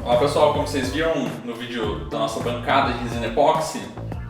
Olá pessoal, como vocês viram no vídeo da nossa bancada de resina epóxi,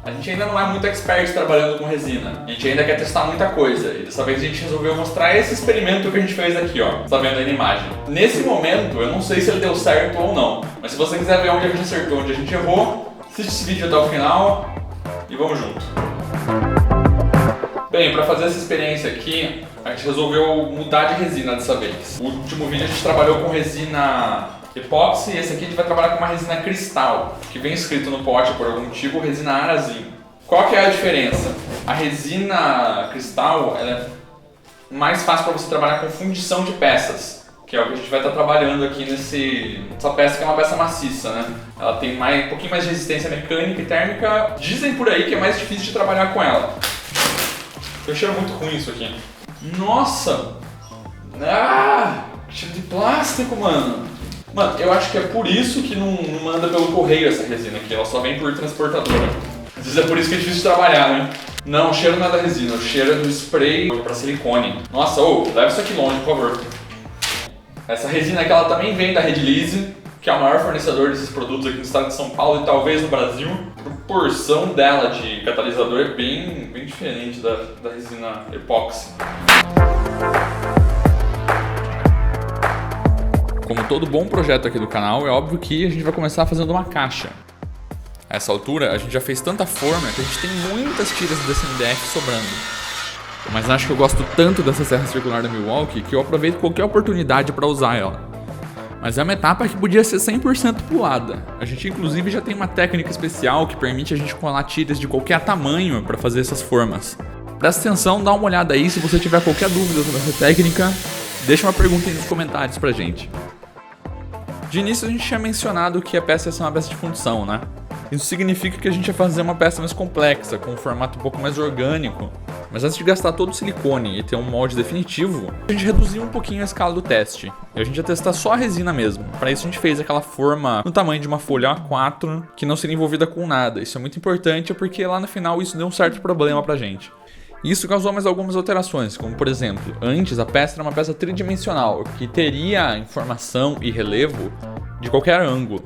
a gente ainda não é muito expert trabalhando com resina. A gente ainda quer testar muita coisa e dessa vez a gente resolveu mostrar esse experimento que a gente fez aqui, ó. Você tá vendo aí na imagem. Nesse momento, eu não sei se ele deu certo ou não, mas se você quiser ver onde a gente acertou, onde a gente errou, assiste esse vídeo até o final e vamos junto. Bem, para fazer essa experiência aqui, a gente resolveu mudar de resina dessa vez. O último vídeo a gente trabalhou com resina epóxi e esse aqui a gente vai trabalhar com uma resina cristal, que vem escrito no pote por algum motivo, resina Arazim. Qual que é a diferença? A resina cristal ela é mais fácil para você trabalhar com fundição de peças, que é o que a gente vai estar trabalhando aqui nessa peça que é uma peça maciça, né? Ela tem um pouquinho mais de resistência mecânica e térmica. Dizem por aí que é mais difícil de trabalhar com ela. Eu cheiro muito ruim isso aqui. Nossa! Ah! Cheiro de plástico, mano! Mano, eu acho que é por isso que não manda pelo correio essa resina aqui, ela só vem por transportadora. Às vezes é por isso que é difícil de trabalhar, né? Não, o cheiro não é da resina, o cheiro é do spray para silicone. Nossa, leva isso aqui longe, por favor. Essa resina aqui, ela também vem da Redilize, que é o maior fornecedor desses produtos aqui no estado de São Paulo e talvez no Brasil. A proporção dela de catalisador é bem diferente da resina epóxi. Como todo bom projeto aqui do canal, é óbvio que a gente vai começar fazendo uma caixa. A essa altura, a gente já fez tanta forma que a gente tem muitas tiras desse MDF sobrando. Mas acho que eu gosto tanto dessa serra circular da Milwaukee que eu aproveito qualquer oportunidade para usar ela. Mas é uma etapa que podia ser 100% pulada. A gente inclusive já tem uma técnica especial que permite a gente colar tiras de qualquer tamanho para fazer essas formas. Presta atenção, dá uma olhada aí, se você tiver qualquer dúvida sobre essa técnica, deixa uma pergunta aí nos comentários pra gente. De início a gente tinha mencionado que a peça ia ser uma peça de fundição, né? Isso significa que a gente ia fazer uma peça mais complexa, com um formato um pouco mais orgânico. Mas antes de gastar todo o silicone e ter um molde definitivo, a gente reduziu um pouquinho a escala do teste. E a gente ia testar só a resina mesmo. Para isso a gente fez aquela forma no tamanho de uma folha A4, que não seria envolvida com nada. Isso é muito importante porque lá no final isso deu um certo problema pra gente. Isso causou mais algumas alterações, como por exemplo, antes a peça era uma peça tridimensional, que teria informação e relevo de qualquer ângulo.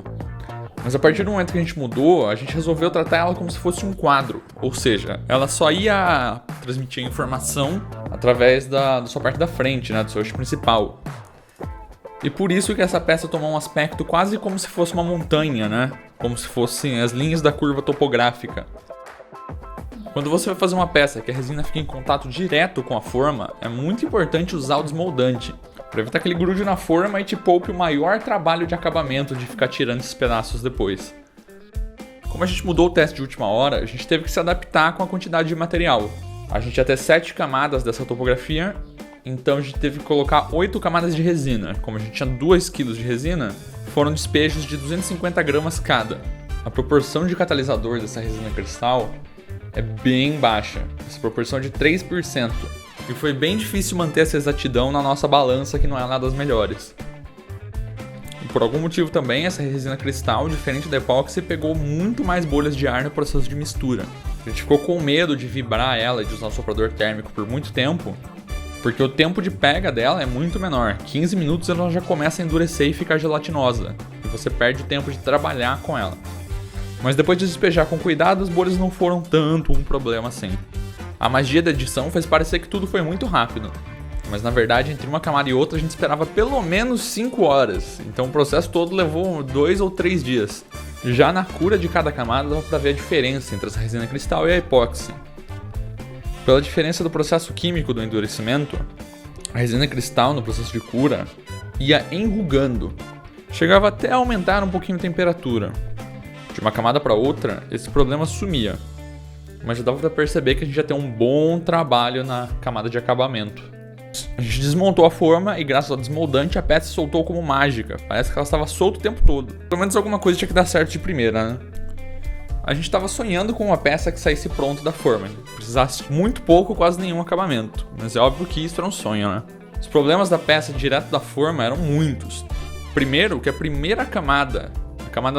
Mas a partir do momento que a gente mudou, a gente resolveu tratar ela como se fosse um quadro, ou seja, ela só ia transmitir a informação através da sua parte da frente, né, do seu eixo principal. E por isso que essa peça tomou um aspecto quase como se fosse uma montanha, né, como se fossem as linhas da curva topográfica. Quando você vai fazer uma peça que a resina fica em contato direto com a forma, é muito importante usar o desmoldante, para evitar que ele grude na forma e te poupe o maior trabalho de acabamento de ficar tirando esses pedaços depois. Como a gente mudou o teste de última hora, a gente teve que se adaptar com a quantidade de material. A gente ia ter 7 camadas dessa topografia, então a gente teve que colocar 8 camadas de resina. Como a gente tinha 2 kg de resina, foram despejos de 250 gramas cada. A proporção de catalisador dessa resina cristal é bem baixa, essa proporção é de 3%, e foi bem difícil manter essa exatidão na nossa balança, que não é lá das melhores. E por algum motivo também, essa resina cristal, diferente da epóxi, pegou muito mais bolhas de ar no processo de mistura. A gente ficou com medo de vibrar ela e de usar o soprador térmico por muito tempo, porque o tempo de pega dela é muito menor. 15 minutos ela já começa a endurecer e ficar gelatinosa, e você perde o tempo de trabalhar com ela. Mas depois de despejar com cuidado, as bolhas não foram tanto um problema assim. A magia da edição fez parecer que tudo foi muito rápido, mas na verdade entre uma camada e outra a gente esperava pelo menos 5 horas, então o processo todo levou 2 ou 3 dias. Já na cura de cada camada dava para ver a diferença entre essa resina cristal e a epóxi. Pela diferença do processo químico do endurecimento, a resina cristal no processo de cura ia enrugando, chegava até a aumentar um pouquinho a temperatura. De uma camada para outra, esse problema sumia, mas já dava para perceber que a gente já tem um bom trabalho na camada de acabamento. A gente desmontou a forma e graças ao desmoldante a peça soltou como mágica, parece que ela estava solta o tempo todo. Pelo menos alguma coisa tinha que dar certo de primeira, né? A gente estava sonhando com uma peça que saísse pronta da forma, precisasse muito pouco, quase nenhum acabamento, mas é óbvio que isso era um sonho, né? Os problemas da peça direto da forma eram muitos. Primeiro, que a primeira camada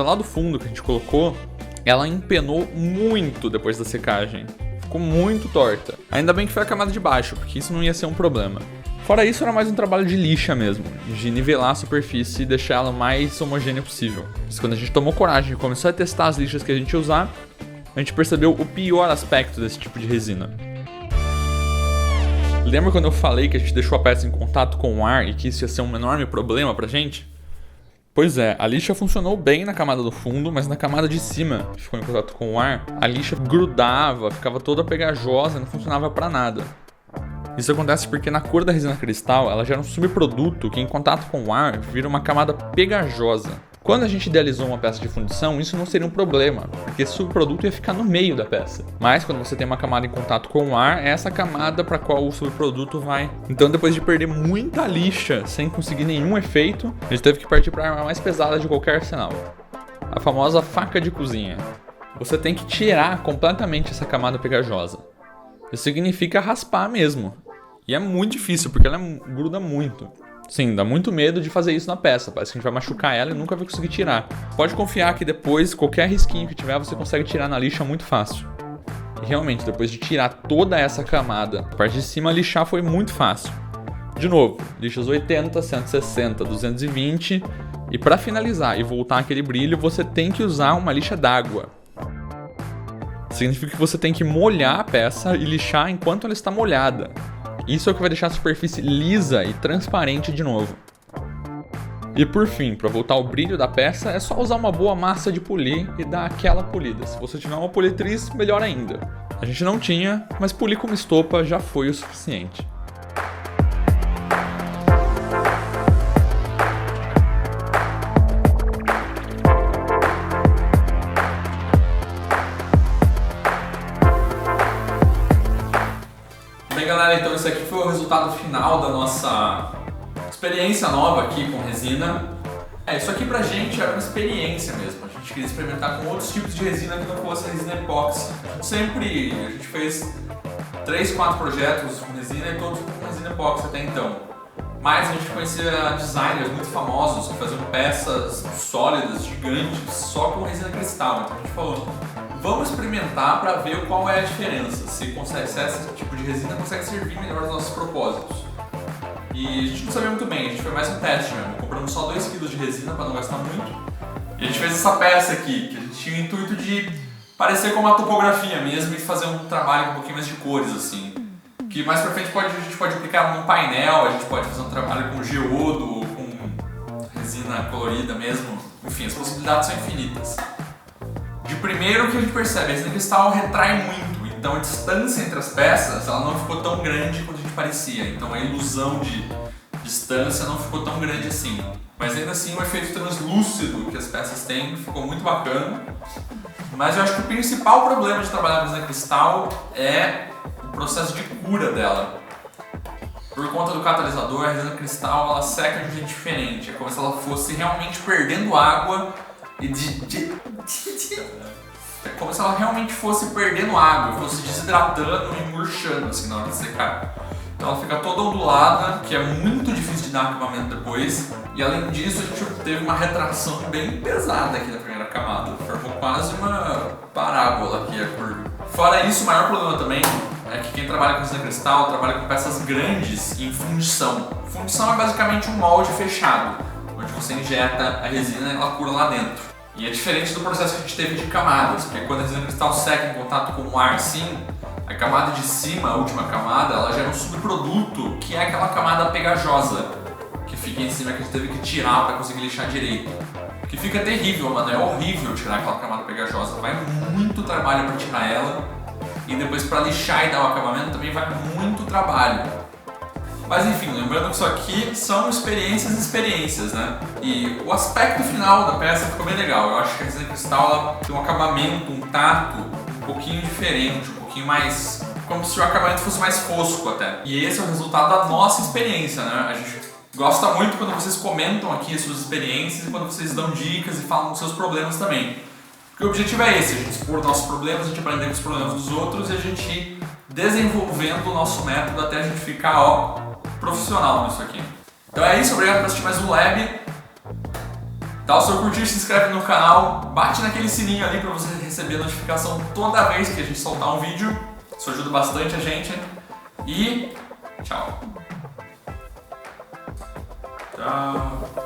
lá do fundo que a gente colocou, ela empenou muito depois da secagem. Ficou muito torta. Ainda bem que foi a camada de baixo, porque isso não ia ser um problema. Fora isso, era mais um trabalho de lixa mesmo, de nivelar a superfície e deixar ela mais homogênea possível. Mas quando a gente tomou coragem e começou a testar as lixas que a gente ia usar, a gente percebeu o pior aspecto desse tipo de resina. Lembra quando eu falei que a gente deixou a peça em contato com o ar e que isso ia ser um enorme problema pra gente? Pois é, a lixa funcionou bem na camada do fundo, mas na camada de cima, que ficou em contato com o ar, a lixa grudava, ficava toda pegajosa e não funcionava pra nada. Isso acontece porque na cor da resina cristal, ela gera um subproduto que em contato com o ar vira uma camada pegajosa. Quando a gente idealizou uma peça de fundição, isso não seria um problema, porque esse subproduto ia ficar no meio da peça. Mas quando você tem uma camada em contato com o ar, é essa camada para qual o subproduto vai. Então, depois de perder muita lixa sem conseguir nenhum efeito, a gente teve que partir para a arma mais pesada de qualquer arsenal, a famosa faca de cozinha. Você tem que tirar completamente essa camada pegajosa. Isso significa raspar mesmo. E é muito difícil, porque ela gruda muito. Sim, dá muito medo de fazer isso na peça. Parece que a gente vai machucar ela e nunca vai conseguir tirar. Pode confiar que depois, qualquer risquinho que tiver, você consegue tirar na lixa muito fácil. E realmente, depois de tirar toda essa camada, a parte de cima lixar foi muito fácil. De novo, lixas 80, 160, 220. E para finalizar e voltar aquele brilho, você tem que usar uma lixa d'água. Significa que você tem que molhar a peça e lixar enquanto ela está molhada. Isso é o que vai deixar a superfície lisa e transparente de novo. E por fim, para voltar ao brilho da peça, é só usar uma boa massa de polir e dar aquela polida. Se você tiver uma politriz, melhor ainda. A gente não tinha, mas polir com uma estopa já foi o suficiente. Bem, galera, então esse aqui foi o resultado final da nossa experiência nova aqui com resina. Isso aqui pra gente era uma experiência mesmo. A gente queria experimentar com outros tipos de resina que não fosse resina epóxi. A gente fez 3, 4 projetos com resina e todos com resina epóxi até então. Mas a gente conhecia designers muito famosos que faziam peças sólidas, gigantes, só com resina cristal. Então a gente falou, vamos experimentar para ver qual é a diferença, se esse tipo de resina consegue servir melhor aos nossos propósitos. E a gente não sabia muito bem, a gente foi mais um teste mesmo. Compramos só 2 kg de resina para não gastar muito. E a gente fez essa peça aqui, que a gente tinha o intuito de parecer com uma topografia mesmo e fazer um trabalho com um pouquinho mais de cores assim. Que mais pra frente a gente pode aplicar num painel, a gente pode fazer um trabalho com geodo, com resina colorida mesmo. Enfim, as possibilidades são infinitas. De primeiro, o que a gente percebe, a resina cristal retrai muito, então a distância entre as peças ela não ficou tão grande quanto a gente parecia, então a ilusão de distância não ficou tão grande assim. Mas ainda assim o efeito translúcido que as peças têm ficou muito bacana. Mas eu acho que o principal problema de trabalhar com resina cristal é o processo de cura dela. Por conta do catalisador, a resina cristal ela seca de um jeito diferente, é como se ela fosse realmente perdendo água e é como se ela realmente fosse perdendo água, fosse desidratando e murchando assim na hora de secar. Então ela fica toda ondulada, que é muito difícil de dar acabamento depois. E além disso, a gente teve uma retração bem pesada aqui na primeira camada. Formou quase uma parábola aqui a curva. Fora isso, o maior problema também é que quem trabalha com resina cristal trabalha com peças grandes em fundição. Fundição é basicamente um molde fechado, onde você injeta a resina e ela cura lá dentro. E é diferente do processo que a gente teve de camadas, porque quando a resina cristal seca em contato com o ar assim, a camada de cima, a última camada, ela gera um subproduto que é aquela camada pegajosa que fica em cima, que a gente teve que tirar para conseguir lixar direito. Que fica terrível, mano, é horrível tirar aquela camada pegajosa, vai muito trabalho para tirar ela e depois para lixar e dar o acabamento também vai muito trabalho. Mas enfim, lembrando que isso aqui são experiências, né? E o aspecto final da peça ficou bem legal. Eu acho que a resina cristal ela tem um acabamento, um tato um pouquinho diferente, um pouquinho mais... como se o acabamento fosse mais fosco até. E esse é o resultado da nossa experiência, né? A gente gosta muito quando vocês comentam aqui as suas experiências e quando vocês dão dicas e falam dos seus problemas também. Porque o objetivo é esse, a gente expor nossos problemas, a gente aprender com os problemas dos outros e a gente ir desenvolvendo o nosso método até a gente ficar, profissional nisso aqui. Então é isso, obrigado por assistir mais um Lab. Dá o seu curtir, se inscreve no canal, bate naquele sininho ali para você receber notificação toda vez que a gente soltar um vídeo. Isso ajuda bastante a gente. E tchau! Tchau.